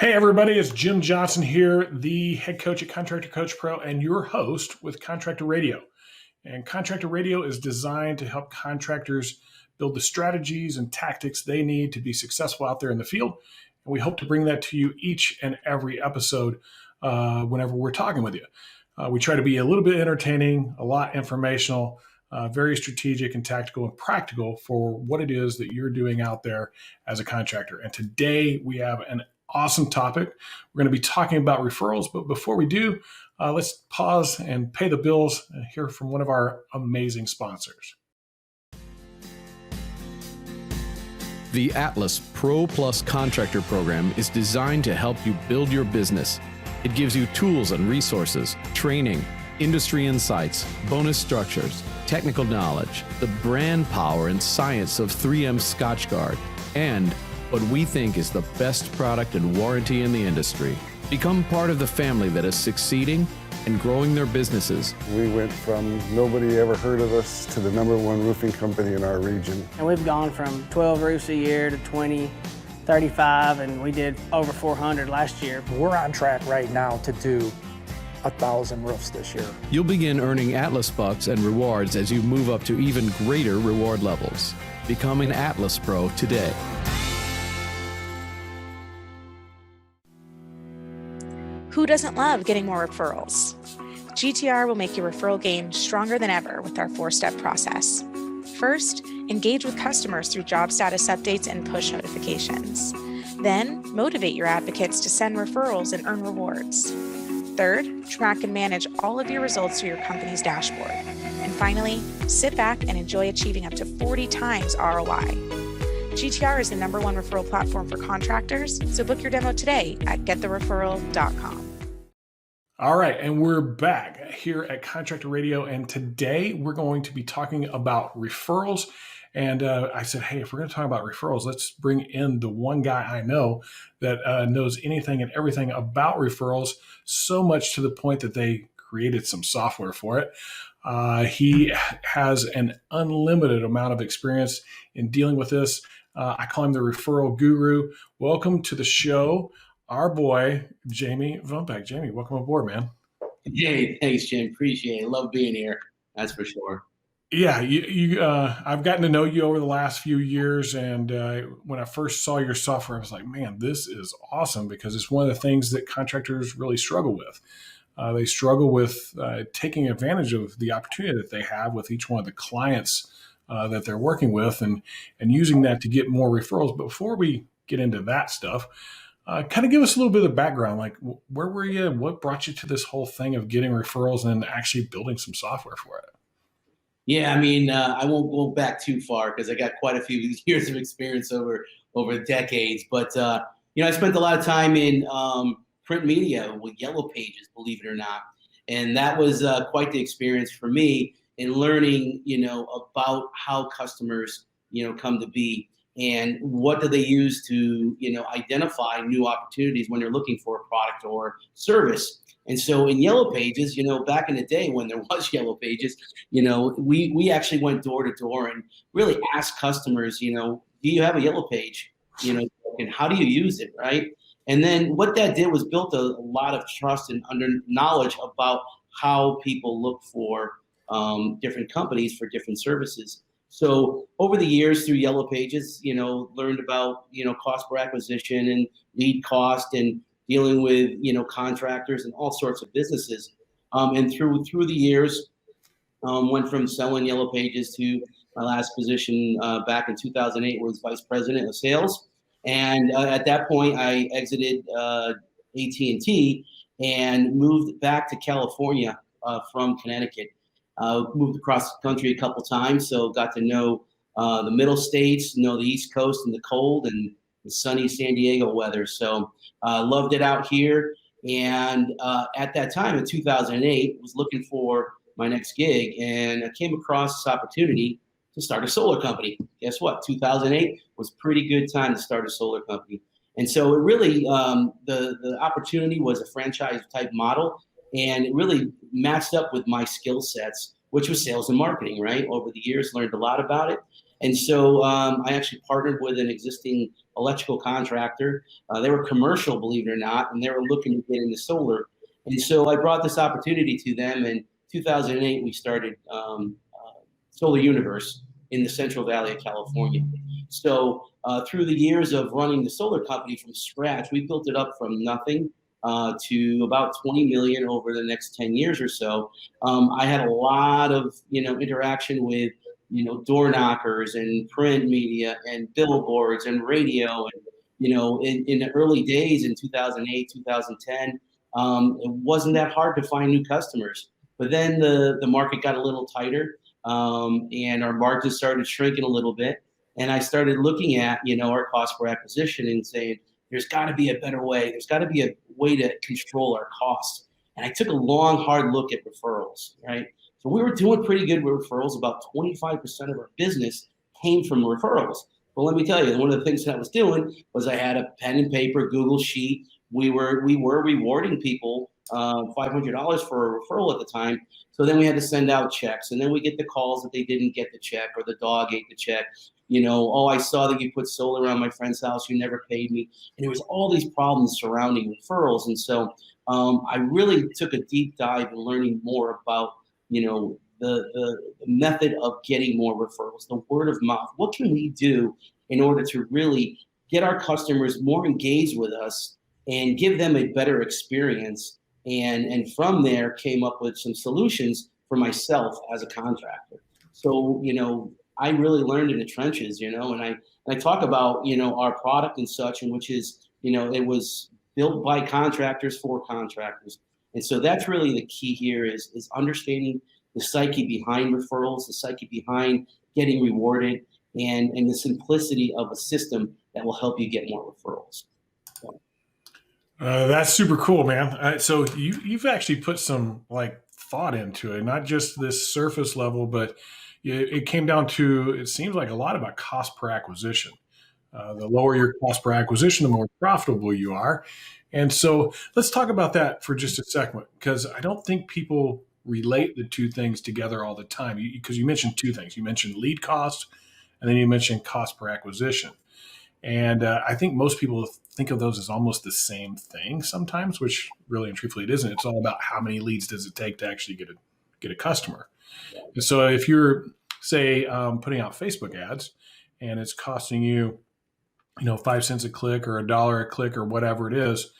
Hey everybody, it's Jim Johnson here, the head coach at Contractor Coach Pro and your host with Contractor Radio. And Contractor Radio is designed to help contractors build the strategies and tactics they need to be successful out there in the field. And we hope to bring that to you each and every episode whenever we're talking with you. We try to be a little bit entertaining, a lot informational, very strategic and tactical and practical for what it is that you're doing out there as a contractor. And today we have an awesome topic. We're going to be talking about referrals, but before we do, let's pause and pay the bills and hear from one of our amazing sponsors. The Atlas Pro Plus Contractor Program is designed to help you build your business. It gives you tools and resources, training, industry insights, bonus structures, technical knowledge, the brand power and science of 3M Scotchgard, and what we think is the best product and warranty in the industry. Become part of the family that is succeeding and growing their businesses. We went from nobody ever heard of us to the #1 roofing company in our region. And we've gone from 12 roofs a year to 20, 35, and we did over 400 last year. We're on track right now to do 1,000 roofs this year. You'll begin earning Atlas bucks and rewards as you move up to even greater reward levels. Become an Atlas Pro today. Who doesn't love getting more referrals? GTR will make your referral game stronger than ever with our 4-step process. First, engage with customers through job status updates and push notifications. Then, motivate your advocates to send referrals and earn rewards. Third, track and manage all of your results through your company's dashboard. And finally, sit back and enjoy achieving up to 40 times ROI. GTR is the #1 referral platform for contractors, so book your demo today at getthereferral.com. All right, and we're back here at Contractor Radio, and today we're going to be talking about referrals. And I said, hey, if we're going to talk about referrals, let's bring in the one guy I know that knows anything and everything about referrals, so much to the point that they created some software for it. He has an unlimited amount of experience in dealing with this. I call him the referral guru. Welcome to the show, our boy, Jamey Vumback. Jamey, welcome aboard, man. Hey, thanks, Jim. Appreciate it. Love being here. That's for sure. Yeah, I've gotten to know you over the last few years, and when I first saw your software, I was like, man, this is awesome, because it's one of the things that contractors really struggle with. They struggle with taking advantage of the opportunity that they have with each one of the clients that they're working with, and using that to get more referrals. But before we get into that stuff, kind of give us a little bit of background, like where were you? What brought you to this whole thing of getting referrals and actually building some software for it? Yeah, I mean, I won't go back too far because I got quite a few years of experience over decades. But, I spent a lot of time in print media with Yellow Pages, believe it or not. And that was quite the experience for me in learning, about how customers, come to be and what do they use to, identify new opportunities when they're looking for a product or service. And so in Yellow Pages, back in the day when there was Yellow Pages, we actually went door to door and really asked customers, do you have a Yellow Page, and how do you use it, right? And then what that did was built a lot of trust and knowledge about how people look for different companies for different services. So over the years through Yellow Pages, learned about, cost per acquisition and lead cost and dealing with, contractors and all sorts of businesses. And through the years, went from selling Yellow Pages to my last position back in 2008 was vice president of sales. And at that point, I exited AT&T and moved back to California from Connecticut. Moved across the country a couple times, so got to know the middle states, know the East Coast and the cold and the sunny San Diego weather. So loved it out here. And at that time in 2008, was looking for my next gig, and I came across this opportunity to start a solar company. Guess what? 2008 was a pretty good time to start a solar company. And so it really, the opportunity was a franchise type model, and it really matched up with my skill sets, which was sales and marketing, right? Over the years, learned a lot about it. And so I actually partnered with an existing electrical contractor. They were commercial, believe it or not, and they were looking to get into solar. And so I brought this opportunity to them. In 2008, we started Solar Universe in the Central Valley of California. So through the years of running the solar company from scratch, we built it up from nothing to about 20 million over the next 10 years or so. I had a lot of, interaction with, door knockers and print media and billboards and radio. And, in the early days in 2008, 2010, it wasn't that hard to find new customers. But then the market got a little tighter, and our margins started shrinking a little bit. And I started looking at, our cost per acquisition and saying, there's got to be a better way. There's got to be a way to control our costs. And I took a long, hard look at referrals, right? So we were doing pretty good with referrals. About 25% of our business came from referrals. But let me tell you, one of the things that I was doing was I had a pen and paper Google sheet. We were rewarding people $500 for a referral at the time. So then we had to send out checks, and then we get the calls that they didn't get the check or the dog ate the check. I saw that you put solar around my friend's house. You never paid me. And there was all these problems surrounding referrals. And so I really took a deep dive in learning more about, the method of getting more referrals, the word of mouth. What can we do in order to really get our customers more engaged with us and give them a better experience? And from there came up with some solutions for myself as a contractor. So, I really learned in the trenches, and I talk about, our product and such, and which is, it was built by contractors for contractors. And so that's really the key here is understanding the psyche behind referrals, the psyche behind getting rewarded, and the simplicity of a system that will help you get more referrals. So. That's super cool, man. So you've actually put some thought into it, not just this surface level, but it came down to, it seems like a lot about cost per acquisition. The lower your cost per acquisition, the more profitable you are. And so let's talk about that for just a second, because I don't think people relate the two things together all the time. Because you mentioned two things. You mentioned lead cost, and then you mentioned cost per acquisition. And I think most people think of those as almost the same thing sometimes, which really and truthfully it isn't. It's all about how many leads does it take to actually get a customer. And so if you're, say, putting out Facebook ads and it's costing you, 5 cents a click or $1 a click or whatever it is,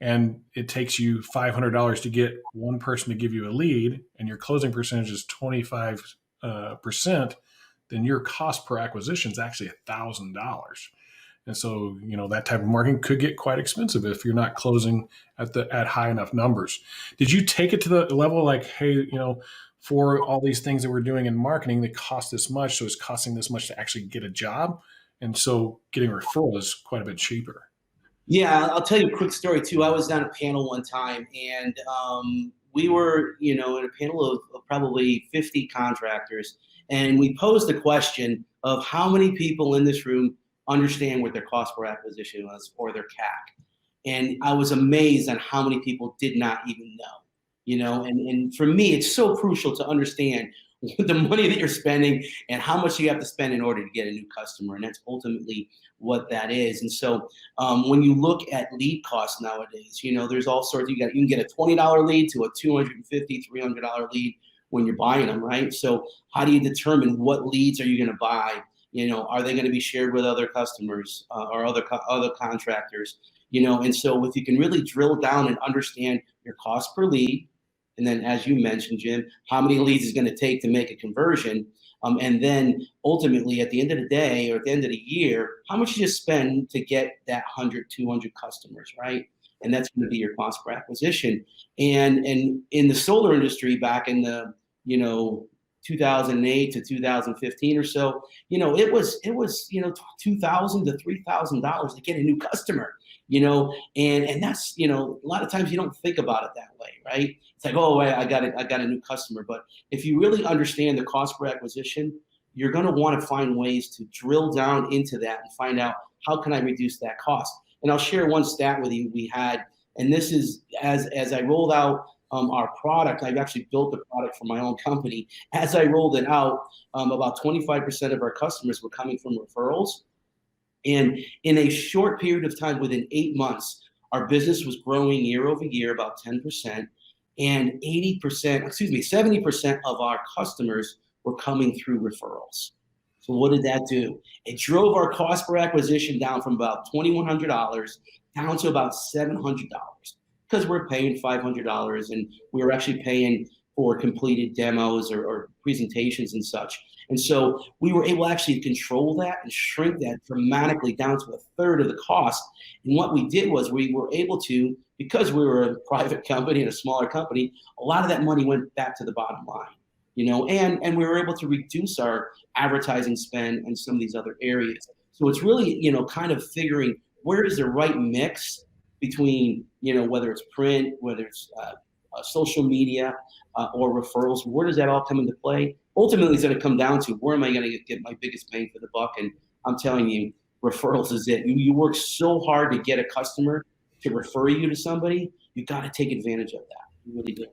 and it takes you $500 to get one person to give you a lead, and your closing percentage is 25%, then your cost per acquisition is actually $1,000. And so, that type of marketing could get quite expensive if you're not closing at high enough numbers. Did you take it to the level hey, for all these things that we're doing in marketing that cost this much, so it's costing this much to actually get a job? And so getting a referral is quite a bit cheaper. Yeah, I'll tell you a quick story too. I was on a panel one time, and we were, in a panel of probably 50 contractors, and we posed the question of how many people in this room understand what their cost per acquisition was or their CAC. And I was amazed on how many people did not even know, and for me, it's so crucial to understand the money that you're spending and how much you have to spend in order to get a new customer. And that's ultimately what that is. And so when you look at lead costs nowadays, there's all sorts. You can get a $20 lead to a $250, $300 lead when you're buying them, right? So how do you determine what leads are you going to buy? Are they going to be shared with other customers or other contractors? And so if you can really drill down and understand your cost per lead, and then, as you mentioned, Jim, how many leads is going to take to make a conversion? And then ultimately, at the end of the day or at the end of the year, how much you spend to get that 100, 200 customers, right? And that's going to be your cost per acquisition. And in the solar industry back in the, 2008 to 2015 or so, it was $2,000 to $3,000 to get a new customer, and that's, a lot of times you don't think about it that way, right? It's like, oh, I got a new customer. But if you really understand the cost per acquisition, you're going to want to find ways to drill down into that and find out how can I reduce that cost. And I'll share one stat with you we had, and this is as I rolled out our product. I've actually built the product for my own company. As I rolled it out, about 25% of our customers were coming from referrals. And in a short period of time, within 8 months, our business was growing year over year about 10%, and 70% of our customers were coming through referrals. So what did that do? It drove our cost per acquisition down from about $2,100 down to about $700 because we're paying $500 and we were actually paying for completed demos or presentations and such. And so we were able to actually control that and shrink that dramatically down to a third of the cost. And what we did was we were able to, because we were a private company and a smaller company, a lot of that money went back to the bottom line, and we were able to reduce our advertising spend and some of these other areas. So it's really, kind of figuring where is the right mix between, whether it's print, whether it's social media or referrals, where does that all come into play? Ultimately, it's going to come down to where am I going to get my biggest bang for the buck? And I'm telling you, referrals is it. You work so hard to get a customer to refer you to somebody. You got to take advantage of that. You really do.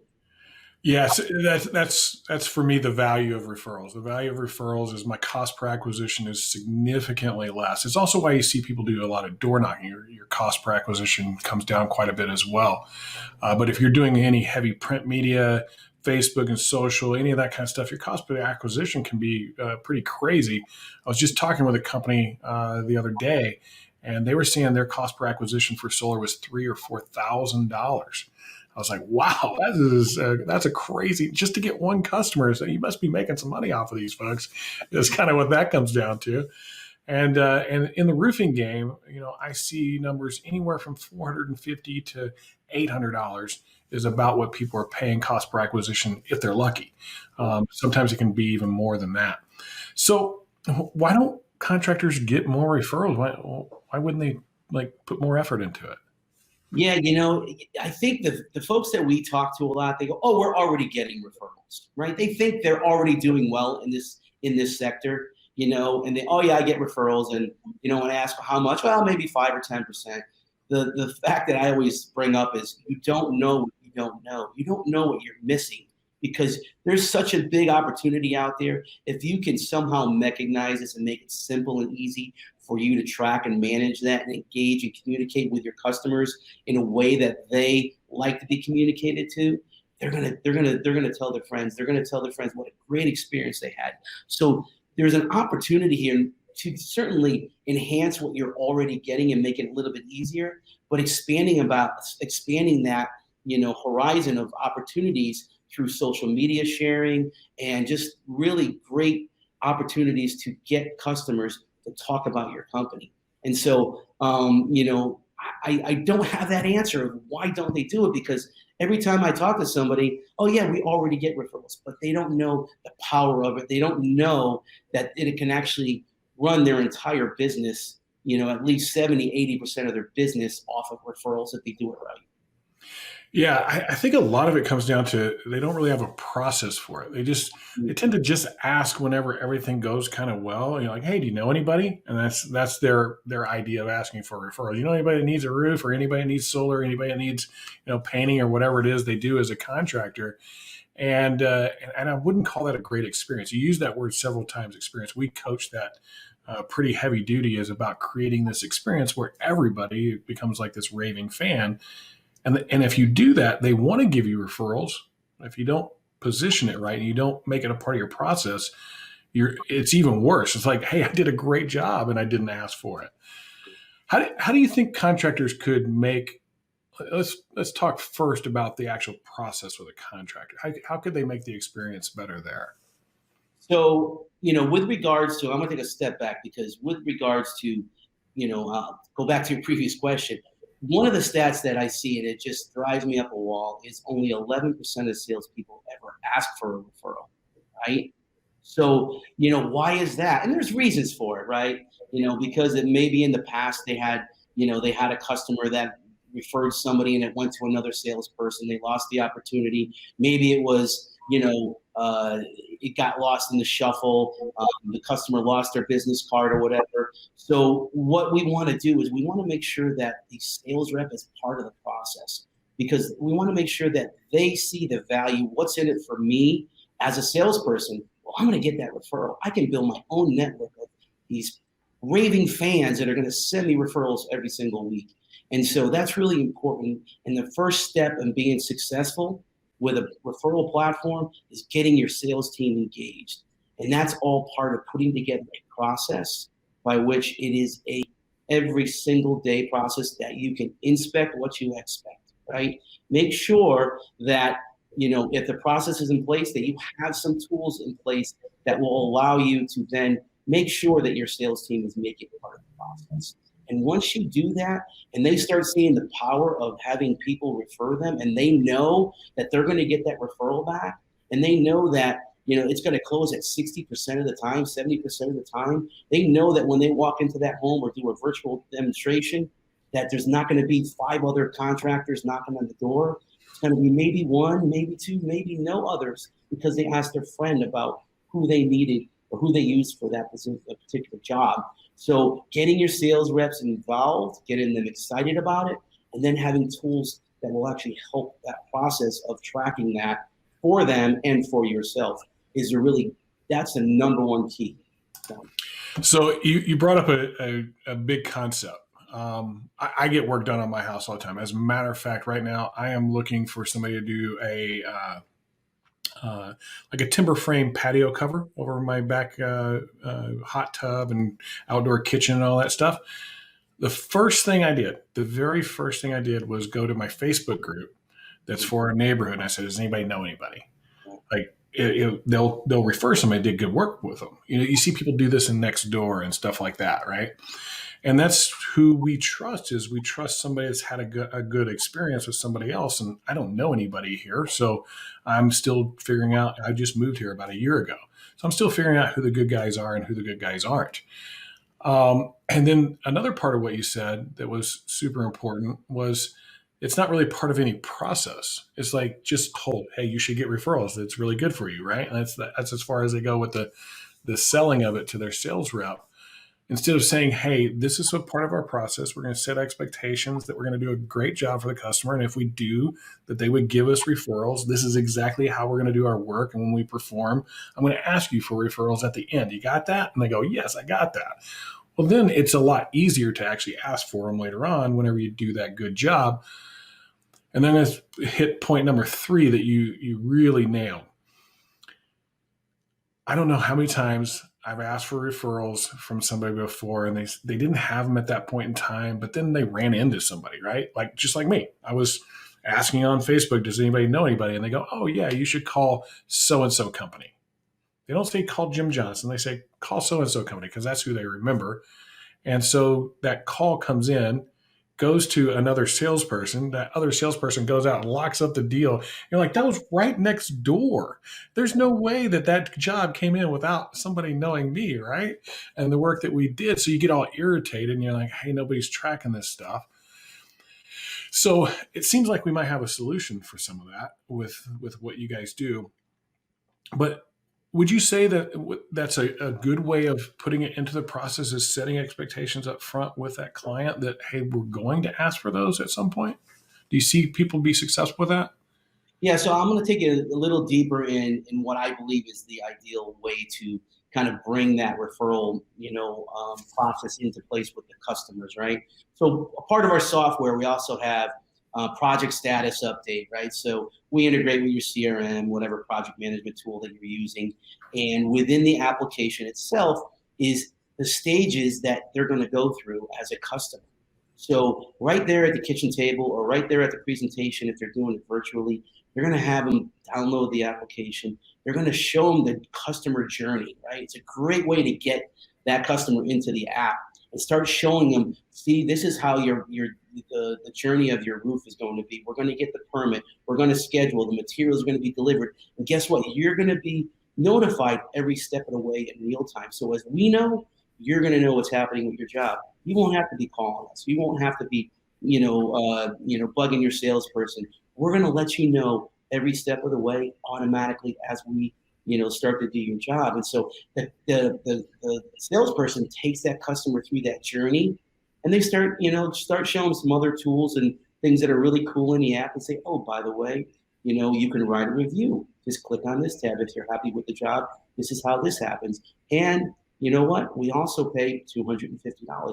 Yes, that's for me the value of referrals. The value of referrals is my cost per acquisition is significantly less. It's also why you see people do a lot of door knocking. Your cost per acquisition comes down quite a bit as well. But if you're doing any heavy print media, Facebook and social, any of that kind of stuff, your cost per acquisition can be pretty crazy. I was just talking with a company the other day, and they were seeing their cost per acquisition for solar was $3,000 or $4,000. I was like, wow, that's a crazy, just to get one customer. So you must be making some money off of these folks. That's kind of what that comes down to. And in the roofing game, I see numbers anywhere from $450 to $800 is about what people are paying cost per acquisition if they're lucky. Sometimes it can be even more than that. So why don't contractors get more referrals? Why wouldn't they put more effort into it? Yeah, I think the folks that we talk to a lot, they go, oh, we're already getting referrals, right? They think they're already doing well in this sector, and they, oh yeah, I get referrals. And, when I ask how much, well, maybe 5 or 10%. The fact that I always bring up is you don't know what you don't know. You don't know what you're missing because there's such a big opportunity out there. If you can somehow mechanize this and make it simple and easy for you to track and manage that and engage and communicate with your customers in a way that they like to be communicated to, they're gonna tell their friends. They're gonna tell their friends what a great experience they had. So there's an opportunity here to certainly enhance what you're already getting and make it a little bit easier, but expanding that, horizon of opportunities through social media sharing and just really great opportunities to get customers to talk about your company. And so, I don't have that answer of why don't they do it, because every time I talk to somebody, oh yeah, we already get referrals, but they don't know the power of it. They don't know that it can actually run their entire business, at least 70-80% of their business off of referrals if they do it right. Yeah, I think a lot of it comes down to they don't really have a process for it. They tend to just ask whenever everything goes kind of well. Like, hey, do you know anybody? And that's their idea of asking for referrals. You know anybody that needs a roof, or anybody that needs solar, anybody that needs painting or whatever it is they do as a contractor. And I wouldn't call that a great experience. You use that word several times, experience. We coach that pretty heavy duty is about creating this experience where everybody becomes like this raving fan. And if you do that, they want to give you referrals. If you don't position it right and you don't make it a part of your process, it's even worse. It's like, hey, I did a great job and I didn't ask for it. How do you think contractors could make? Let's talk first about the actual process with a contractor. How could they make the experience better there? So, with regards to, I'm going to take a step back because with regards to, go back to your previous question. One of the stats that I see, and it just drives me up a wall, is only 11% of salespeople ever ask for a referral, right? So, why is that? And there's reasons for it, right? Because it maybe in the past they had a customer that referred somebody and it went to another salesperson. They lost the opportunity. Maybe it was, it got lost in the shuffle. The customer lost their business card or whatever. So what we want to do is we want to make sure that the sales rep is part of the process, because we want to make sure that they see the value. What's in it for me as a salesperson? Well, I'm going to get that referral. I can build my own network of these raving fans that are going to send me referrals every single week. And so that's really important. And the first step in being successful with a referral platform is getting your sales team engaged. And that's all part of putting together a process by which it is a every single day process that you can inspect what you expect, right? Make sure that, if the process is in place, that you have some tools in place that will allow you to then make sure that your sales team is making part of the process. And once you do that, and they start seeing the power of having people refer them, and they know that they're going to get that referral back, and they know that, it's going to close at 60% of the time, 70% of the time, they know that when they walk into that home or do a virtual demonstration, that there's not going to be 5 other contractors knocking on the door. It's going to be maybe 1, maybe 2, maybe no others, because they asked their friend about who they needed or who they used for that particular job. So getting your sales reps involved, getting them excited about it, and then having tools that will actually help that process of tracking that for them and for yourself that's the number one key. So you brought up a big concept. I get work done on my house all the time. As a matter of fact, right now I am looking for somebody to do like a timber frame patio cover over my back hot tub and outdoor kitchen and all that stuff. The very first thing I did was go to my Facebook group that's for our neighborhood. And I said, does anybody know anybody? Like they'll refer somebody did good work with them. You see people do this in Nextdoor and stuff like that, right? And that's who we trust. Is we trust somebody that's had a good experience with somebody else. And I don't know anybody here. So I'm still figuring out, I just moved here about a year ago. So I'm still figuring out who the good guys are and who the good guys aren't. And then another part of what you said that was super important was it's not really part of any process. It's like just told, hey, you should get referrals. That's really good for you, right? And that's as far as they go with the selling of it to their sales rep. Instead of saying, hey, this is a part of our process, we're going to set expectations that we're going to do a great job for the customer. And if we do, that they would give us referrals. This is exactly how we're going to do our work. And when we perform, I'm going to ask you for referrals at the end. You got that? And they go, yes, I got that. Well, then it's a lot easier to actually ask for them later on whenever you do that good job. And then let's hit point number 3 that you really nailed. I don't know how many times I've asked for referrals from somebody before and they didn't have them at that point in time, but then they ran into somebody, right? Like, just like me, I was asking on Facebook, does anybody know anybody? And they go, oh yeah, you should call so-and-so company. They don't say call Jim Johnson. They say call so-and-so company because that's who they remember. And so that call comes in, goes to another salesperson. That other salesperson goes out and locks up the deal. You're like, that was right next door. There's no way that job came in without somebody knowing me, right? And the work that we did. So you get all irritated and you're like, hey, nobody's tracking this stuff. So it seems like we might have a solution for some of that with what you guys do. But would you say that that's a good way of putting it into the process, is setting expectations up front with that client that, hey, we're going to ask for those at some point? Do you see people be successful with that? Yeah, so I'm going to take it a little deeper in what I believe is the ideal way to kind of bring that referral, process into place with the customers, right? So a part of our software, we also have project status update, right? So we integrate with your CRM, whatever project management tool that you're using. And within the application itself is the stages that they're going to go through as a customer. So right there at the kitchen table or right there at the presentation, if they're doing it virtually, you're going to have them download the application. You're going to show them the customer journey, right? It's a great way to get that customer into the app and start showing them, see, this is how the journey of your roof is going to be. We're going to get the permit. We're going to schedule. The materials are going to be delivered. And guess what? You're going to be notified every step of the way in real time. So as we know, you're going to know what's happening with your job. You won't have to be calling us. You won't have to be, bugging your salesperson. We're going to let you know every step of the way automatically as we start to do your job. And so the salesperson takes that customer through that journey, and they start showing some other tools and things that are really cool in the app and say, oh, by the way, you can write a review. Just click on this tab if you're happy with the job. This is how this happens. And you know what? We also pay $250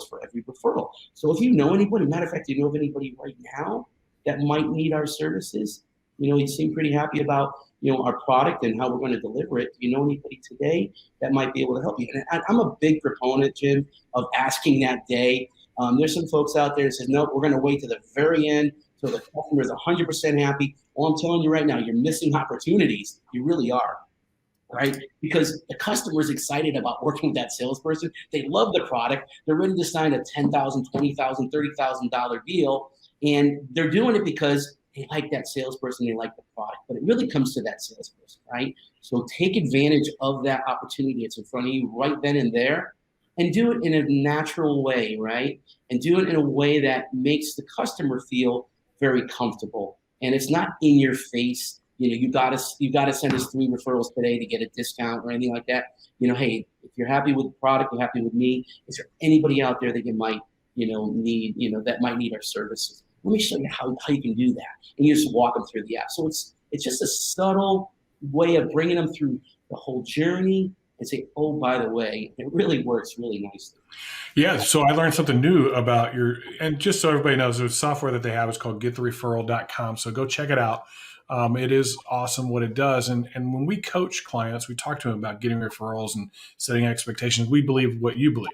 for every referral. So if you know anybody, matter of fact, you know of anybody right now that might need our services, you seem pretty happy about, our product and how we're going to deliver it. Do you know anybody today that might be able to help you? And I'm a big proponent, Jim, of asking that day. There's some folks out there that says, no, we're going to wait to the very end till the customer is 100% happy. Well, I'm telling you right now, you're missing opportunities. You really are. Right? Because the customer is excited about working with that salesperson. They love the product. They're ready to sign a $10,000, $20,000, $30,000 deal. And they're doing it because they like that salesperson. They like the product. But it really comes to that salesperson, right? So take advantage of that opportunity that's in front of you right then and there, and do it in a natural way, right? And do it in a way that makes the customer feel very comfortable. And it's not in your face. You got to send us 3 referrals today to get a discount or anything like that. Hey, if you're happy with the product, you're happy with me. Is there anybody out there that you might, need, that might need our services? Let me show you how you can do that. And you just walk them through the app. So it's just a subtle way of bringing them through the whole journey and say, oh, by the way, it really works really nicely. Yeah, so I learned something new about and just so everybody knows, the software that they have is called getthereferral.com. So go check it out. It is awesome what it does. And when we coach clients, we talk to them about getting referrals and setting expectations. We believe what you believe.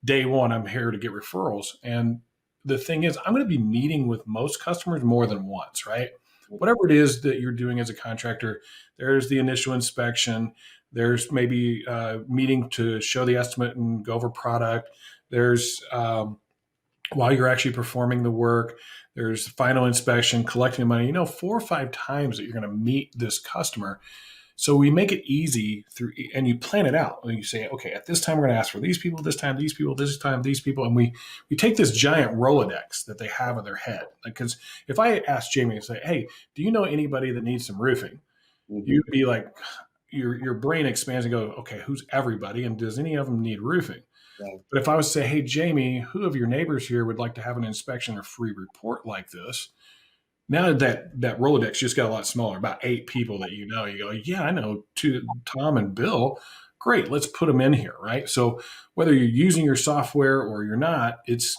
Day one, I'm here to get referrals. And the thing is, I'm going to be meeting with most customers more than once, right? Whatever it is that you're doing as a contractor, there's the initial inspection. There's maybe a meeting to show the estimate and go over product. There's while you're actually performing the work, there's the final inspection, collecting the money, 4 or 5 times that you're going to meet this customer. So we make it easy and you plan it out. And you say, okay, at this time, we're going to ask for these people, this time, these people, this time, these people. And we take this giant Rolodex that they have in their head. Because if I ask Jamey and say, hey, do you know anybody that needs some roofing? You'd be like, your brain expands and go, okay, who's everybody? And does any of them need roofing? Right. But if I was to say, hey, Jamey, who of your neighbors here would like to have an inspection or free report like this? Now that Rolodex just got a lot smaller, about 8 people that you go, yeah, I know Tom and Bill. Great, let's put them in here, right? So whether you're using your software or you're not, it's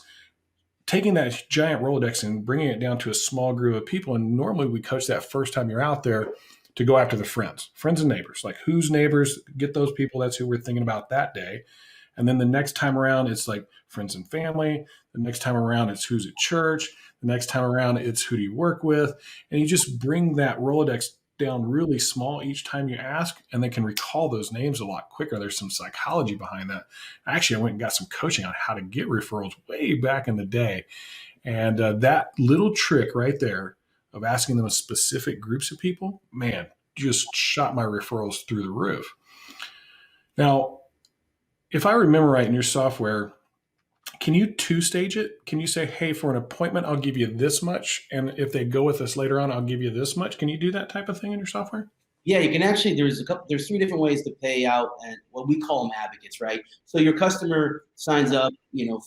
taking that giant Rolodex and bringing it down to a small group of people. And normally we coach that first time you're out there to go after the friends and neighbors. Like whose neighbors, get those people, that's who we're thinking about that day. And then the next time around, it's like friends and family. The next time around, it's who's at church. The next time around, it's who do you work with. And you just bring that Rolodex down really small each time you ask, and they can recall those names a lot quicker. There's some psychology behind that. Actually, I went and got some coaching on how to get referrals way back in the day. And that little trick right there of asking them specific groups of people, man, just shot my referrals through the roof. Now, if I remember right in your software, can you 2-stage it? Can you say, hey, for an appointment, I'll give you this much. And if they go with us later on, I'll give you this much. Can you do that type of thing in your software? Yeah, you can actually, there's 3 different ways to pay out, and what we call them advocates, right? So your customer signs up,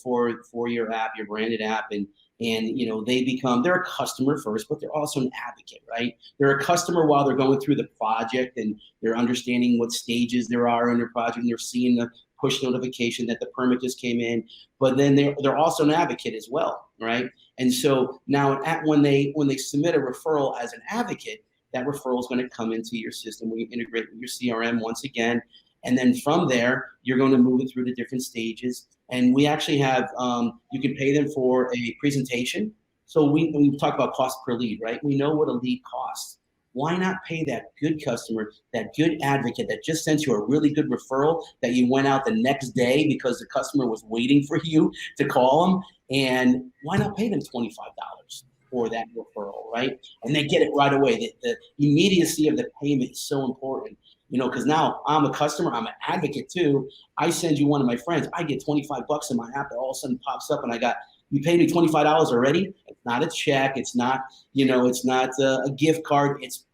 for your app, your branded app, and they're a customer first, but they're also an advocate, right? They're a customer while they're going through the project and they're understanding what stages there are in their project, and they're seeing the push notification that the permit just came in, but then they're also an advocate as well, right? And so now when they submit a referral as an advocate, that referral is going to come into your system. We integrate with your CRM once again, and then from there you're going to move it through the different stages. And we actually have you can pay them for a presentation. So we talk about cost per lead, right? We know what a lead costs. Why not pay that good customer, that good advocate that just sent you a really good referral that you went out the next day because the customer was waiting for you to call them? And why not pay them $25 for that referral, right? And they get it right away. The immediacy of the payment is so important, because now I'm a customer, I'm an advocate too. I send you one of my friends, I get $25 in my app that all of a sudden pops up, and you paid me $25 already. It's not a check. It's not, it's not a gift card. It's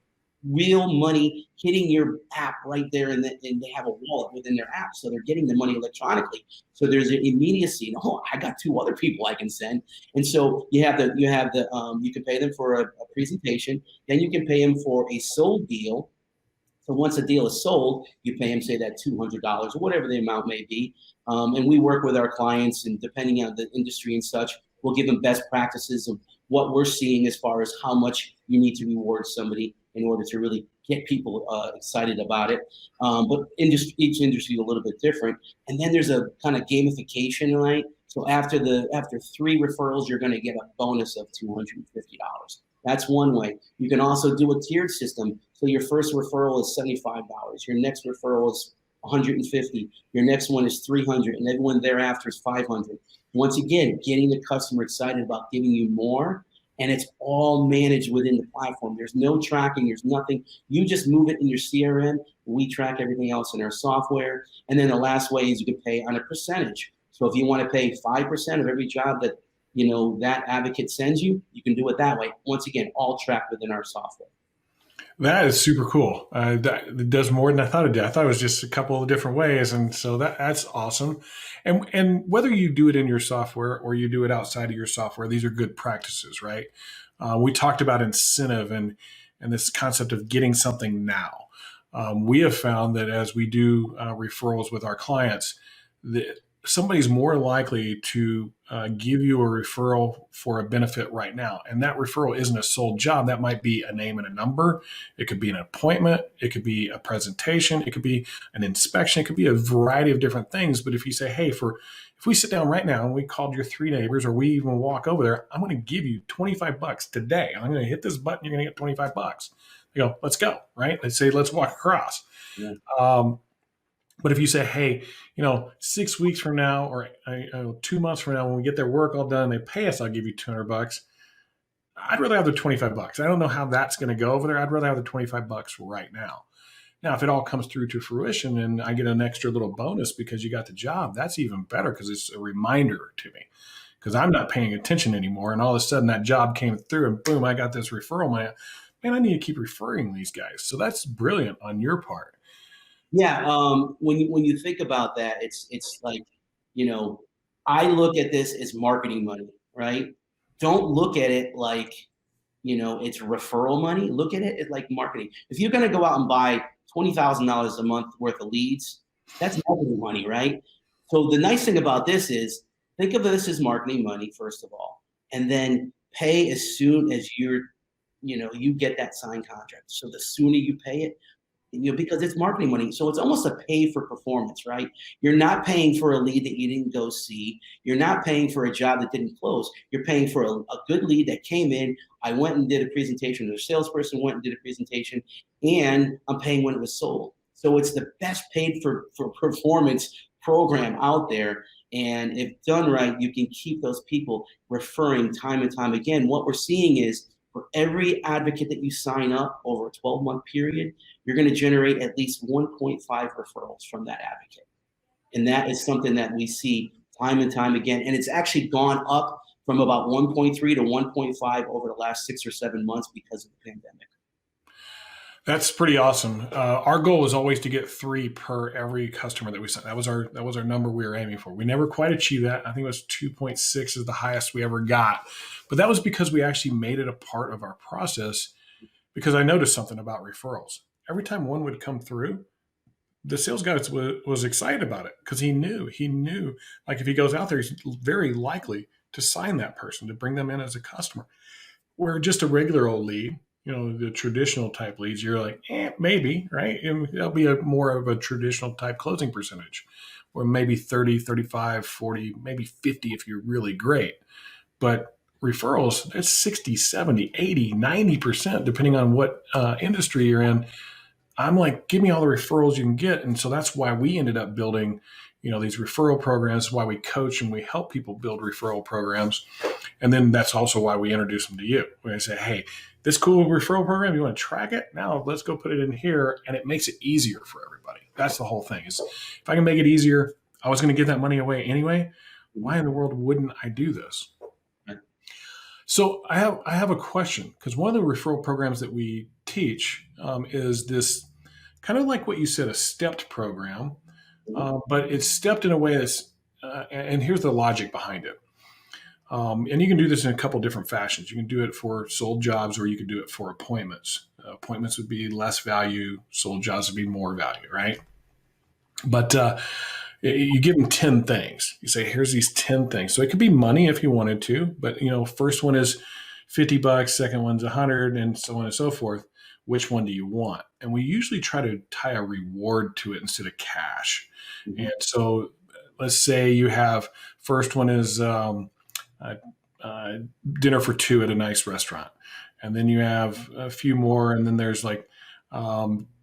real money hitting your app right there, and they have a wallet within their app, so they're getting the money electronically. So there's an immediacy. Oh, I got 2 other people I can send, and so you can pay them for a presentation, then you can pay them for a sold deal, So once a deal is sold, you pay them, say, that $200 or whatever the amount may be. And we work with our clients, and depending on the industry and such, we'll give them best practices of what we're seeing as far as how much you need to reward somebody in order to really get people excited about it. But each industry is a little bit different. And then there's a kind of gamification, right? So after 3 referrals, you're going to get a bonus of $250. That's one way. You can also do a tiered system. So your first referral is $75. Your next referral is $150. Your next one is $300, and everyone thereafter is $500. Once again, getting the customer excited about giving you more, and it's all managed within the platform. There's no tracking. There's nothing. You just move it in your CRM. We track everything else in our software. And then the last way is you can pay on a percentage. So if you want to pay 5% of every job that that advocate sends you, you can do it that way. Once again, all tracked within our software. That is super cool. That does more than I thought it did. I thought it was just a couple of different ways. And so that's awesome. And whether you do it in your software or you do it outside of your software, these are good practices, right? We talked about incentive and this concept of getting something now. We have found that as we do referrals with our clients, that somebody's more likely to give you a referral for a benefit right now. And that referral isn't a sold job. That might be a name and a number. It could be an appointment. It could be a presentation. It could be an inspection. It could be a variety of different things. But if you say, hey, if we sit down right now and we called your 3 neighbors, or we even walk over there, I'm going to give you $25 today. I'm going to hit this button. You're going to get $25. They go, let's go, right? They say, let's walk across. Yeah. But if you say, hey, 6 weeks from now or 2 months from now, when we get their work all done, they pay us, I'll give you $200. I'd rather have the $25. I don't know how that's going to go over there. I'd rather have the $25 right now. Now, if it all comes through to fruition and I get an extra little bonus because you got the job, that's even better because it's a reminder to me because I'm not paying attention anymore. And all of a sudden that job came through and boom, I got this referral. Man, I need to keep referring these guys. So that's brilliant on your part. Yeah, when you think about that, it's like, I look at this as marketing money, right? Don't look at it like, it's referral money. Look at it like marketing. If you're going to go out and buy $20,000 a month worth of leads, that's marketing money, right? So the nice thing about this is, think of this as marketing money, first of all, and then pay as soon as you get that signed contract. So the sooner you pay it, because it's marketing money. So it's almost a pay for performance, right? You're not paying for a lead that you didn't go see. You're not paying for a job that didn't close. You're paying for a good lead that came in. I went and did a presentation. The salesperson went and did a presentation, and I'm paying when it was sold. So it's the best paid for performance program out there. And if done right, you can keep those people referring time and time again. What we're seeing is, for every advocate that you sign up over a 12-month period, you're going to generate at least 1.5 referrals from that advocate. And that is something that we see time and time again. And it's actually gone up from about 1.3 to 1.5 over the last 6 or 7 months because of the pandemic. That's pretty awesome. Our goal is always to get 3 per every customer that we sent. That was our number we were aiming for. We never quite achieved that. I think it was 2.6 is the highest we ever got. But that was because we actually made it a part of our process, because I noticed something about referrals. Every time one would come through, the sales guy was excited about it because he knew like if he goes out there, he's very likely to sign that person, to bring them in as a customer. Where just a regular old lead, the traditional type leads, you're like, maybe, right? And that'll be more of a traditional type closing percentage, or maybe 30, 35, 40, maybe 50 if you're really great. But referrals, it's 60, 70, 80, 90%, depending on what industry you're in. I'm like, give me all the referrals you can get. And so that's why we ended up building, these referral programs, why we coach and we help people build referral programs. And then that's also why we introduce them to you. When I say, hey, this cool referral program, you want to track it? Now let's go put it in here. And it makes it easier for everybody. That's the whole thing. Is if I can make it easier, I was going to give that money away anyway. Why in the world wouldn't I do this? So I have a question, because one of the referral programs that we teach is this kind of like what you said, a stepped program, but it's stepped in a way that's, and here's the logic behind it. And you can do this in a couple different fashions. You can do it for sold jobs, or you can do it for appointments. appointments would be less value, sold jobs would be more value, right? But you give them 10 things. You say, here's these 10 things. So it could be money if you wanted to, but first one is $50, second one's 100, and so on and so forth. Which one do you want? And we usually try to tie a reward to it instead of cash. Mm-hmm. And so let's say you have, first one is dinner for two at a nice restaurant. And then you have a few more, and then there's like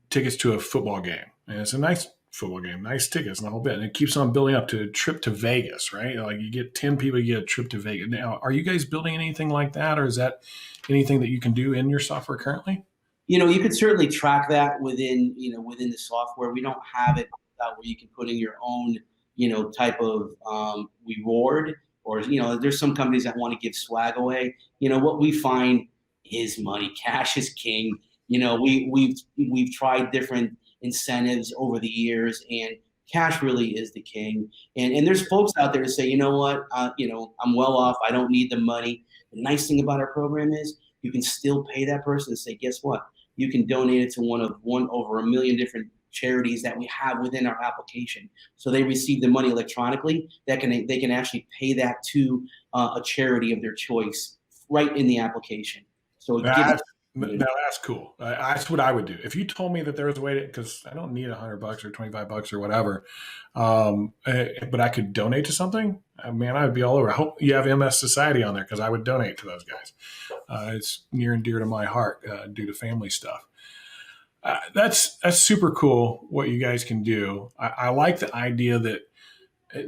tickets to a football game. And it's a nice football game, nice tickets and the whole bit. And it keeps on building up to a trip to Vegas, right? Like you get 10 people, you get a trip to Vegas. Now, are you guys building anything like that, or is that anything that you can do in your software currently? You could certainly track that within the software. We don't have it where you can put in your own, type of reward, or, there's some companies that want to give swag away. What we find is money. Cash is king. We've tried different incentives over the years, and cash really is the king. And there's folks out there to say, you know what, I'm well off. I don't need the money. The nice thing about our program is you can still pay that person and say, guess what? You can donate it to one over 1 million different charities that we have within our application. So they receive the money electronically. They can actually pay that to a charity of their choice right in the application. So now that's cool. That's what I would do. If you told me that there was a way to, because I don't need $100 or $25 or whatever, but I could donate to something, man, I would be all over. I hope you have MS Society on there, because I would donate to those guys. It's near and dear to my heart due to family stuff. That's super cool what you guys can do. I like the idea that,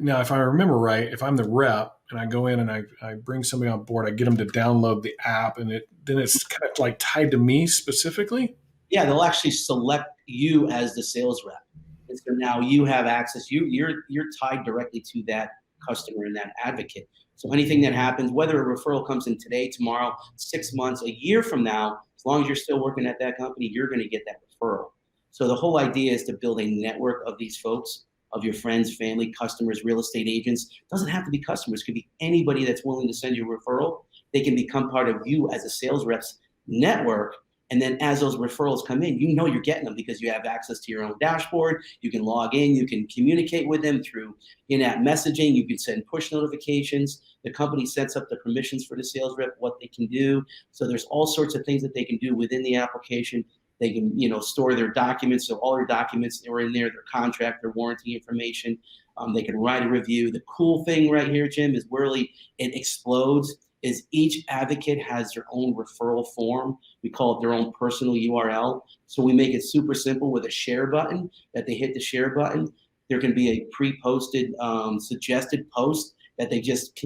now, if I remember right, if I'm the rep and I go in and I bring somebody on board, I get them to download the app, and then it's kind of like tied to me specifically. Yeah, they'll actually select you as the sales rep. And so now you have access. You're tied directly to that customer and that advocate. So anything that happens, whether a referral comes in today, tomorrow, 6 months, a year from now, as long as you're still working at that company, you're going to get that referral. So the whole idea is to build a network of these folks, of your friends, family, customers, real estate agents. It doesn't have to be customers. It could be anybody that's willing to send you a referral. They can become part of you as a sales rep's network. And then as those referrals come in, you're getting them because you have access to your own dashboard. You can log in. You can communicate with them through in-app messaging. You can send push notifications. The company sets up the permissions for the sales rep, what they can do. So there's all sorts of things that they can do within the application. They can, store their documents. So all their documents are in there, their contract, their warranty information. They can write a review. The cool thing right here, Jim, is really it explodes, is each advocate has their own referral form. We call it their own personal URL. So we make it super simple with a share button that they hit the share button. There can be a pre-posted suggested post that they just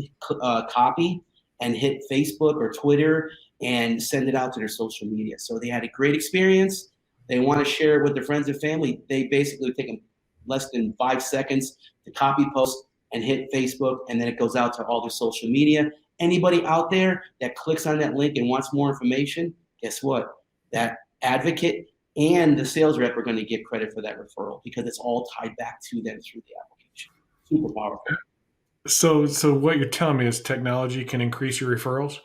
copy and hit Facebook or Twitter and send it out to their social media. So they had a great experience. They want to share it with their friends and family. They basically take them less than 5 seconds to copy, post, and hit Facebook, and then it goes out to all their social media. Anybody out there that clicks on that link and wants more information, guess what? That advocate and the sales rep are going to get credit for that referral because it's all tied back to them through the application. Super powerful. So what you're telling me is technology can increase your referrals?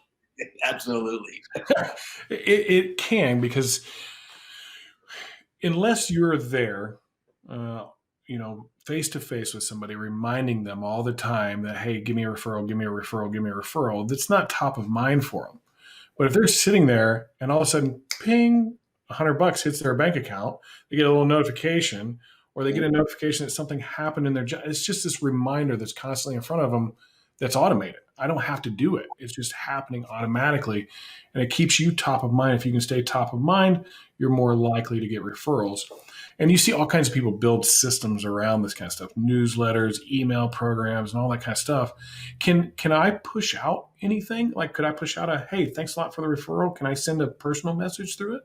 Absolutely. It can, because unless you're there, face to face with somebody, reminding them all the time that, hey, give me a referral, give me a referral, give me a referral, that's not top of mind for them. But if they're sitting there and all of a sudden, ping, $100 hits their bank account, they get a little notification, or they get a notification that something happened in their job. It's just this reminder that's constantly in front of them that's automated. I don't have to do it. It's just happening automatically. And it keeps you top of mind. If you can stay top of mind, you're more likely to get referrals. And you see all kinds of people build systems around this kind of stuff, newsletters, email programs, and all that kind of stuff. Can I push out anything? Like, could I push out a, hey, thanks a lot for the referral. Can I send a personal message through it?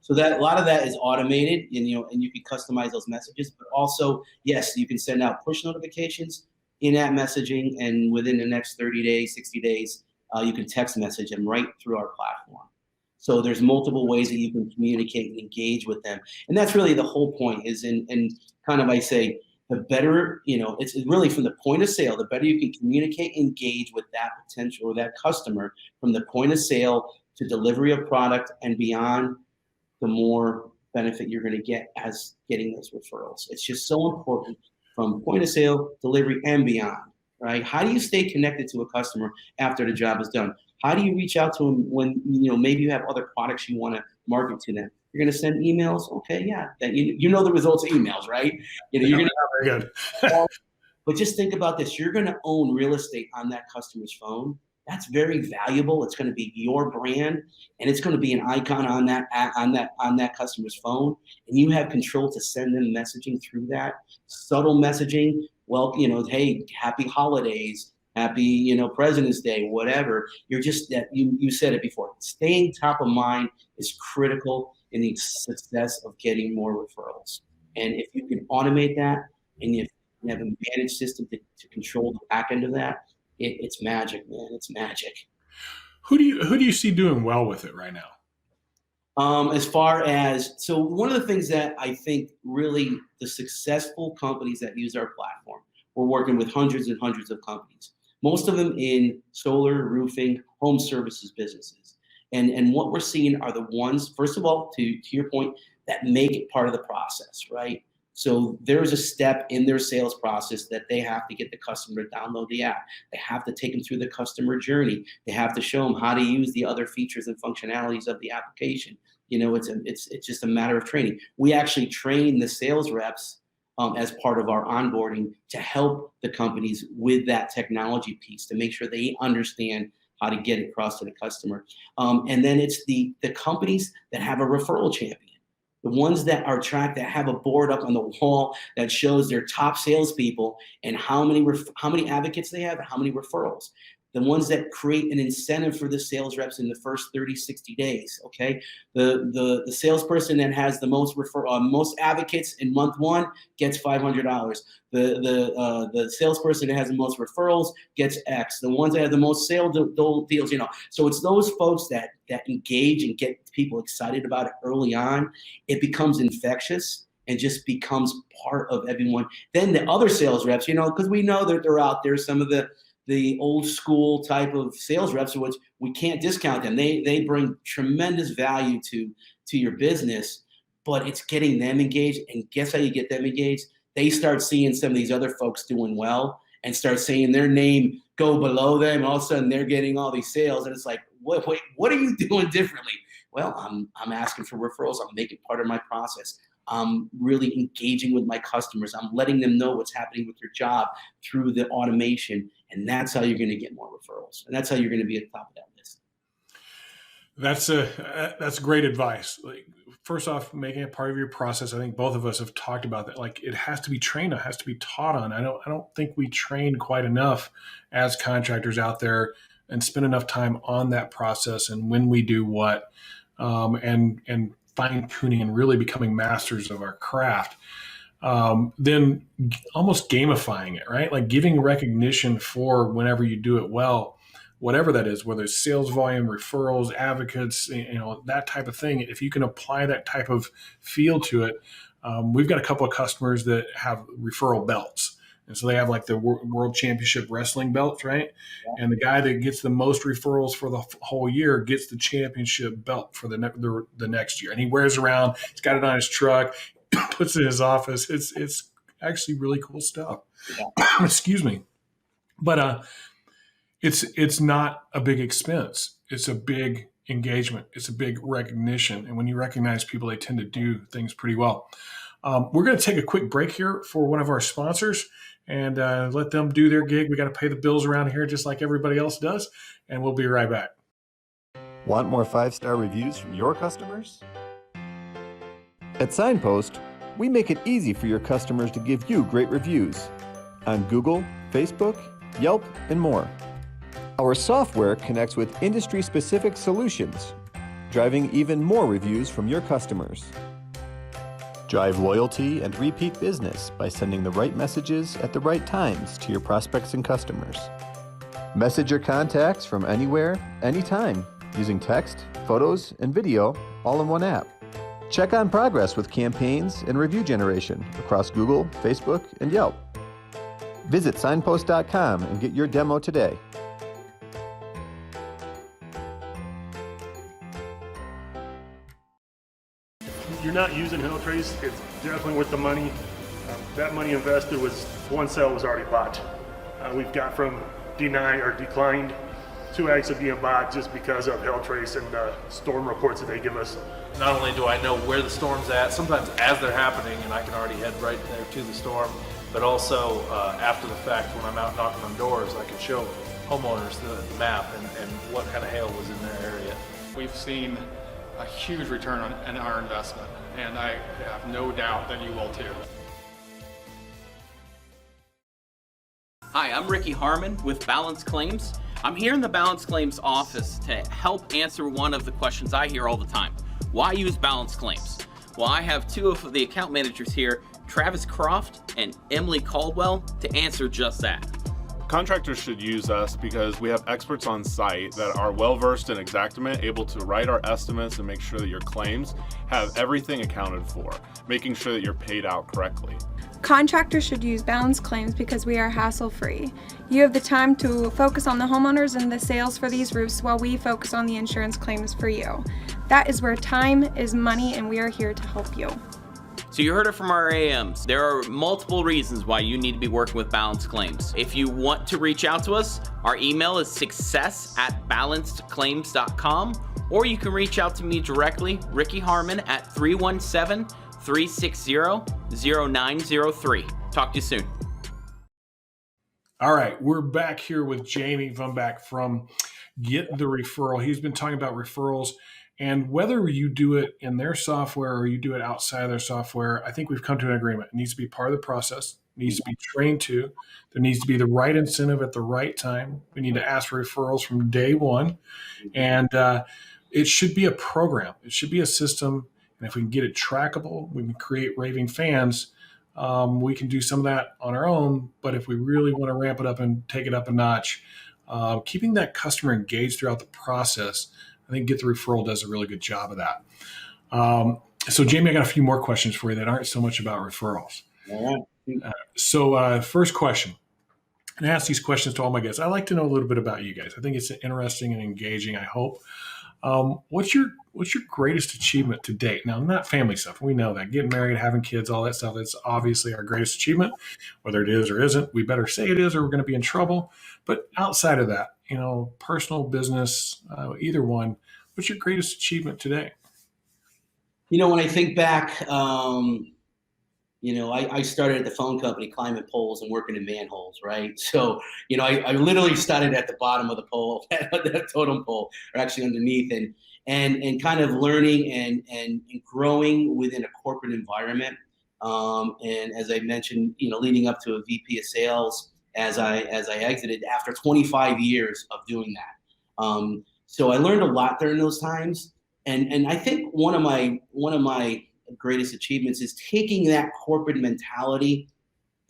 So that a lot of that is automated, and you can customize those messages. But also, yes, you can send out push notifications, in-app messaging, and within the next 30 days, 60 days, you can text message them right through our platform. So there's multiple ways that you can communicate and engage with them. And that's really the whole point is in kind of, I say, the better, it's really from the point of sale, the better you can communicate, engage with that potential or that customer from the point of sale to delivery of product and beyond, the more benefit you're going to get as getting those referrals. It's just so important from point of sale, delivery, and beyond, right? How do you stay connected to a customer after the job is done? How do you reach out to them when, maybe you have other products you want to market to them? You're going to send emails? Okay, yeah. That you know the results of emails, right? You're going to Very good. But just think about this. You're going to own real estate on that customer's phone. That's very valuable. It's going to be your brand, and it's going to be an icon on that customer's phone. And you have control to send them messaging through that, subtle messaging. Well, hey, happy holidays, happy, President's Day, whatever. You're just that you said it before. Staying top of mind is critical in the success of getting more referrals. And if you can automate that, and if you have a managed system to control the back end of that, it's magic, man. It's magic. Who do you see doing well with it right now? As far as, so one of the things that I think really the successful companies that use our platform, we're working with hundreds and hundreds of companies, most of them in solar, roofing, home services businesses. And what we're seeing are the ones, first of all, to your point, that make it part of the process, right? So there's a step in their sales process that they have to get the customer to download the app. They have to take them through the customer journey. They have to show them how to use the other features and functionalities of the application. It's just a matter of training. We actually train the sales reps as part of our onboarding to help the companies with that technology piece to make sure they understand how to get it across to the customer. And then it's the companies that have a referral champion. The ones that are tracked, that have a board up on the wall that shows their top salespeople and how many advocates they have and how many referrals. The ones that create an incentive for the sales reps in the first 30, 60 days, okay? The salesperson that has the most advocates in month one gets $500. The salesperson that has the most referrals gets X. The ones that have the most sale deals, So it's those folks that engage and get people excited about it early on. It becomes infectious and just becomes part of everyone. Then the other sales reps, because we know that they're out there, some of the old school type of sales reps, which we can't discount them. They bring tremendous value to your business, but it's getting them engaged. And guess how you get them engaged? They start seeing some of these other folks doing well and start seeing their name go below them. All of a sudden they're getting all these sales. And it's like, what are you doing differently? Well, I'm asking for referrals. I'm making part of my process. I'm really engaging with my customers. I'm letting them know what's happening with their job through the automation. And that's how you're going to get more referrals. And that's how you're going to be at the top of that list. That's great advice. Like, first off, making it part of your process. I think both of us have talked about that. Like, it has to be trained on, it has to be taught on. I don't think we train quite enough as contractors out there and spend enough time on that process and when we do what, and fine tuning and really becoming masters of our craft. Then almost gamifying it, right? Like giving recognition for whenever you do it well, whatever that is, whether it's sales volume, referrals, advocates, that type of thing. If you can apply that type of feel to it, we've got a couple of customers that have referral belts. And so they have like the World Championship Wrestling belts, right? Yeah. And the guy that gets the most referrals for the whole year gets the championship belt for the next year. And he wears around, he's got it on his truck, puts it in his office. It's actually really cool stuff. Yeah. Excuse me. But it's not a big expense. It's a big engagement. It's a big recognition. And when you recognize people, they tend to do things pretty well. We're going to take a quick break here for one of our sponsors and let them do their gig. We got to pay the bills around here just like everybody else does. And we'll be right back. Want more 5-star reviews from your customers? At Signpost, we make it easy for your customers to give you great reviews on Google, Facebook, Yelp, and more. Our software connects with industry-specific solutions, driving even more reviews from your customers. Drive loyalty and repeat business by sending the right messages at the right times to your prospects and customers. Message your contacts from anywhere, anytime, using text, photos, and video all in one app. Check on progress with campaigns and review generation across Google, Facebook, and Yelp. Visit signpost.com and get your demo today. you're not using HillTrace, it's definitely worth the money. That money invested was, one sale was already bought. We've got from denied or declined 2 actually being bought just because of HillTrace and the storm reports that they give us. Not only do I know where the storm's at, sometimes as they're happening and I can already head right there to the storm, but also after the fact when I'm out knocking on doors, I can show homeowners the map and what kind of hail was in their area. We've seen a huge return on our investment, and I have no doubt that you will too. Hi, I'm Ricky Harmon with Balance Claims. I'm here in the Balance Claims office to help answer one of the questions I hear all the time. Why use Balance Claims? Well, I have two of the account managers here, Travis Croft and Emily Caldwell, to answer just that. Contractors should use us because we have experts on site that are well-versed in Xactimate, able to write our estimates and make sure that your claims have everything accounted for, making sure that you're paid out correctly. Contractors should use Balance Claims because we are hassle-free. You have the time to focus on the homeowners and the sales for these roofs while we focus on the insurance claims for you. That is where time is money, and we are here to help you. So you heard it from our AMs. There are multiple reasons why you need to be working with Balance Claims. If you want to reach out to us, our email is success@balancedclaims.com, or you can reach out to me directly, Ricky Harmon, at 317-360-0903. Talk to you soon. All right, we're back here with Jamey Vumback from Get The Referral. He's been talking about referrals. And whether you do it in their software or you do it outside of their software, I think we've come to an agreement. It needs to be part of the process. It needs to be trained to. There needs to be the right incentive at the right time. We need to ask for referrals from day one. And it should be a program. It should be a system. And if we can get it trackable, we can create raving fans. We can do some of that on our own. But if we really want to ramp it up and take it up a notch, keeping that customer engaged throughout the process, I think Get The Referral does a really good job of that. So, Jamey, I got a few more questions for you that aren't so much about referrals. All right. First question, and I ask these questions to all my guests. I like to know a little bit about you guys. I think it's interesting and engaging, I hope. What's your greatest achievement to date? Now, not family stuff. We know that. Getting married, having kids, all that stuff, that's obviously our greatest achievement. Whether it is or isn't, we better say it is or we're going to be in trouble. But outside of that, personal, business, either one, what's your greatest achievement today? When I think back, I started at the phone company climbing poles and working in manholes, right? So, I literally started at the bottom of the pole, that totem pole, or actually underneath, and kind of learning and growing within a corporate environment. And as I mentioned, leading up to a VP of sales as I exited after 25 years of doing that. So I learned a lot during those times. And I think one of my greatest achievements is taking that corporate mentality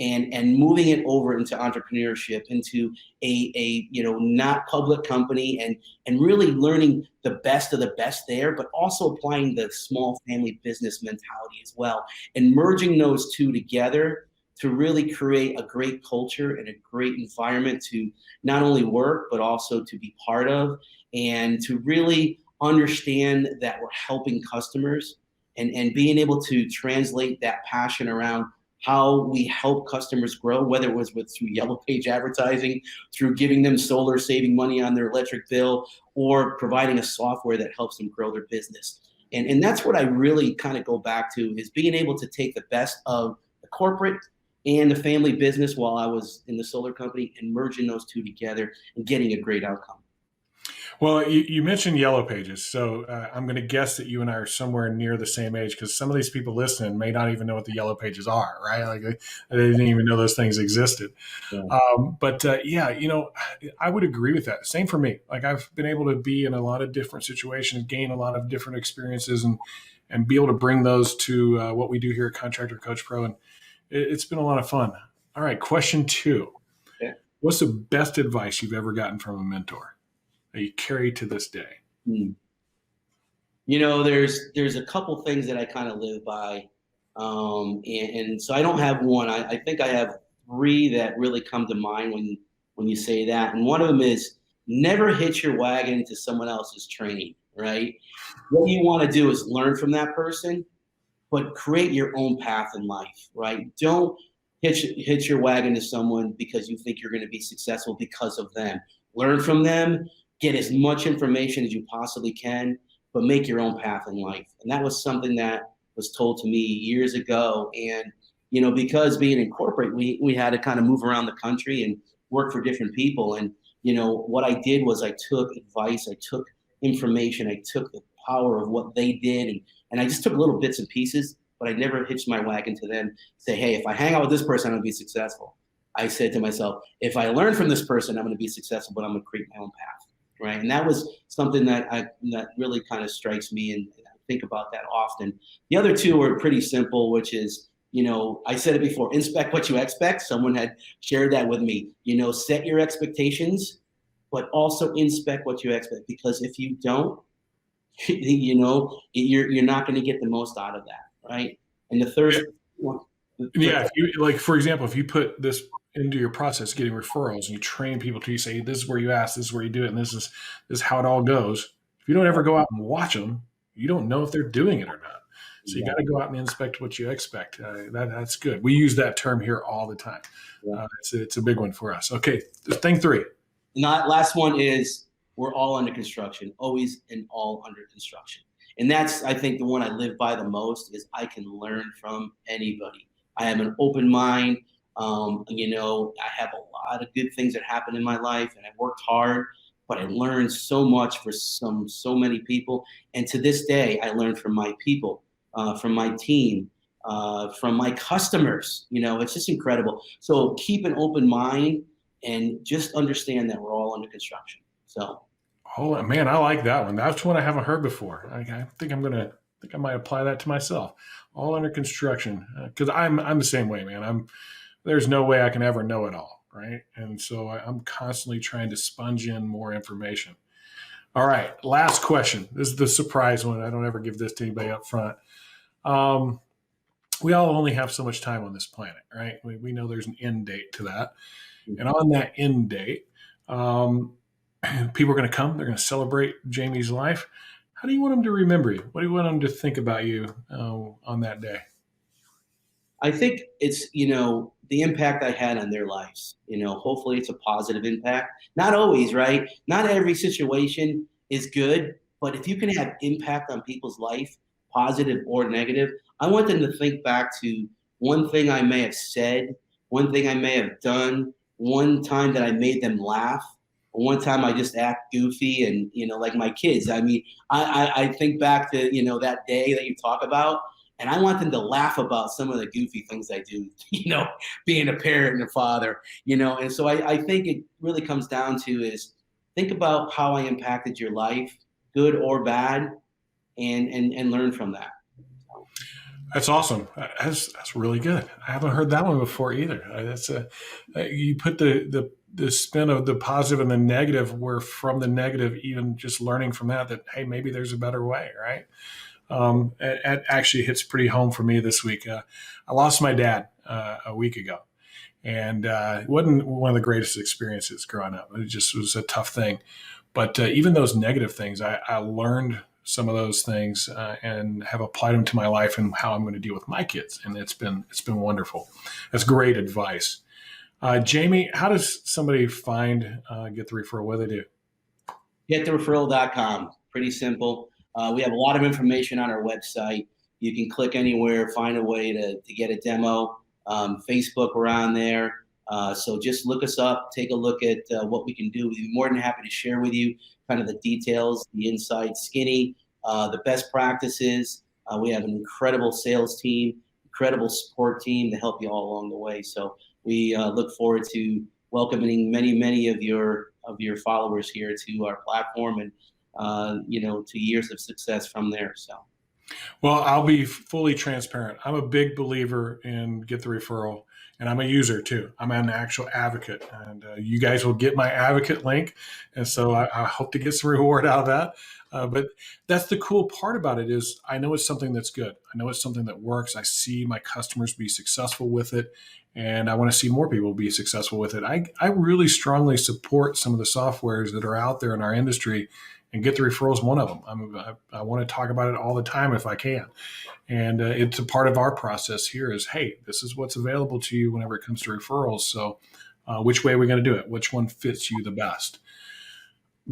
and moving it over into entrepreneurship, into a not public company, and really learning the best of the best there, but also applying the small family business mentality as well, and merging those two together to really create a great culture and a great environment to not only work, but also to be part of, and to really understand that we're helping customers and being able to translate that passion around how we help customers grow, whether it was through Yellow Page advertising, through giving them solar, saving money on their electric bill, or providing a software that helps them grow their business. And that's what I really kind of go back to, is being able to take the best of the corporate and the family business while I was in the solar company and merging those two together and getting a great outcome. Well, you mentioned Yellow Pages, so I'm going to guess that you and I are somewhere near the same age, because some of these people listening may not even know what the Yellow Pages are, right? Like they didn't even know those things existed. Yeah. I would agree with that. Same for me. Like I've been able to be in a lot of different situations, gain a lot of different experiences, and be able to bring those to what we do here at Contractor Coach Pro, and it's been a lot of fun. All right, question 2. Okay. What's the best advice you've ever gotten from a mentor that you carry to this day? There's a couple things that I kind of live by. And so I don't have one. I think I have 3 that really come to mind when you say that. And one of them is never hitch your wagon to someone else's training, right? What you want to do is learn from that person but create your own path in life, right? Don't hitch your wagon to someone because you think you're going to be successful because of them. Learn from them, get as much information as you possibly can, but make your own path in life. And that was something that was told to me years ago. And, you know, because being in corporate, we had to kind of move around the country and work for different people. And, you know, what I did was I took advice, I took information, I took the power of what they did, and I just took little bits and pieces, but I never hitched my wagon to them, say, hey, if I hang out with this person, I'm gonna be successful. I said to myself, if I learn from this person, I'm gonna be successful, but I'm gonna create my own path, right? And that was something that really kind of strikes me, and I think about that often. The other two are pretty simple, which is, you know, I said it before, inspect what you expect. Someone had shared that with me. You know, set your expectations, but also inspect what you expect, because if you don't, you know, you're not going to get the most out of that, right? And the third one. Yeah, if you, like, for example, if you put this into your process, getting referrals, and you train people to, you say, this is where you ask, this is where you do it, and this is how it all goes. If you don't ever go out and watch them, you don't know if they're doing it or not. So you got to go out and inspect what you expect. That's good. We use that term here all the time. It's a big one for us. Okay, thing 3. Last one is, we're all under construction, always and all under construction. And that's, I think, the one I live by the most, is I can learn from anybody. I have an open mind. You know, I have a lot of good things that happen in my life, and I worked hard, but I learned so much for so many people. And to this day, I learn from my people, from my team, from my customers. You know, it's just incredible. So keep an open mind and just understand that we're all under construction. So, oh man, I like that one. That's one I haven't heard before. I think I might apply that to myself. All under construction, because I'm the same way, man. There's no way I can ever know it all, right? And so I'm constantly trying to sponge in more information. All right, last question. This is the surprise one. I don't ever give this to anybody up front. We all only have so much time on this planet, right? We know there's an end date to that. And on that end date, people are going to come. They're going to celebrate Jamey's life. How do you want them to remember you? What do you want them to think about you on that day? I think it's, you know, the impact I had on their lives. You know, hopefully it's a positive impact. Not always, right? Not every situation is good, but if you can have impact on people's life, positive or negative, I want them to think back to one thing I may have said, one thing I may have done, one time that I made them laugh, or one time I just act goofy, and, you know, like my kids. I mean, I think back to, you know, that day that you talk about, and I want them to laugh about some of the goofy things I do, you know, being a parent and a father, you know. And so I think it really comes down to is think about how I impacted your life, good or bad, and learn from that. That's awesome. That's really good. I haven't heard that one before either. You put the spin of the positive and the negative, where from the negative, even just learning from that, hey, maybe there's a better way, right? It actually hits pretty home for me this week. I lost my dad a week ago, and it wasn't one of the greatest experiences growing up. It just was a tough thing. But even those negative things, I learned some of those things and have applied them to my life and how I'm going to deal with my kids. And it's been wonderful. That's great advice. Jamey, how does somebody find Get The Referral? What do they do? GetTheReferral.com. Pretty simple. We have a lot of information on our website. You can click anywhere, find a way to get a demo. Facebook, we're on there. So just look us up, take a look at what we can do. We'd be more than happy to share with you kind of the details, the inside skinny, the best practices. We have an incredible sales team, incredible support team to help you all along the way. So we look forward to welcoming many of your followers here to our platform, and you know, to years of success from there. So. Well, I'll be fully transparent. I'm a big believer in Get The Referral, and I'm a user too. I'm an actual advocate, and you guys will get my advocate link. And so I hope to get some reward out of that. But that's the cool part about it is I know it's something that's good. I know it's something that works. I see my customers be successful with it, and I want to see more people be successful with it. I really strongly support some of the softwares that are out there in our industry, and Get the Referral is one of them. I want to talk about it all the time if I can. And it's a part of our process here is, hey, this is what's available to you whenever it comes to referrals. So which way are we going to do it? Which one fits you the best?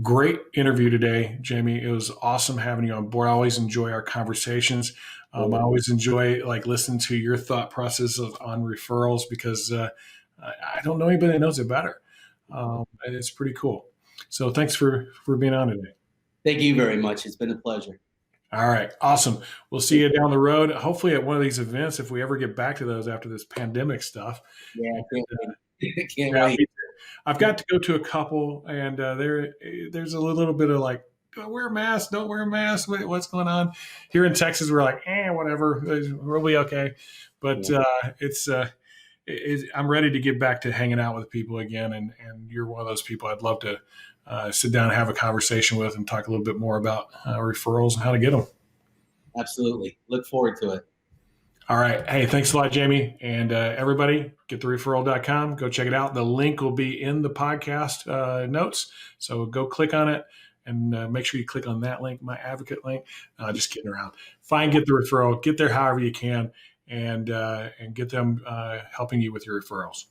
Great interview today, Jamey. It was awesome having you on board. I always enjoy our conversations. I always enjoy listening to your thought process on referrals because I don't know anybody that knows it better. And it's pretty cool. So thanks for being on today. Thank you very much. It's been a pleasure. All right. Awesome. We'll see you down the road. Hopefully at one of these events, if we ever get back to those after this pandemic stuff. Yeah, can't wait. I've got to go to a couple, and there's a little bit of wear a mask, don't wear a mask. What's going on? Here in Texas, we're like, whatever, we'll be okay. But I'm ready to get back to hanging out with people again, and you're one of those people I'd love to sit down and have a conversation with and talk a little bit more about referrals and how to get them. Absolutely. Look forward to it. All right. Hey, thanks a lot, Jamey. And everybody, getthereferral.com. Go check it out. The link will be in the podcast notes. So go click on it and make sure you click on that link, my advocate link. Just kidding around. Find Get the Referral. Get there however you can and get them helping you with your referrals.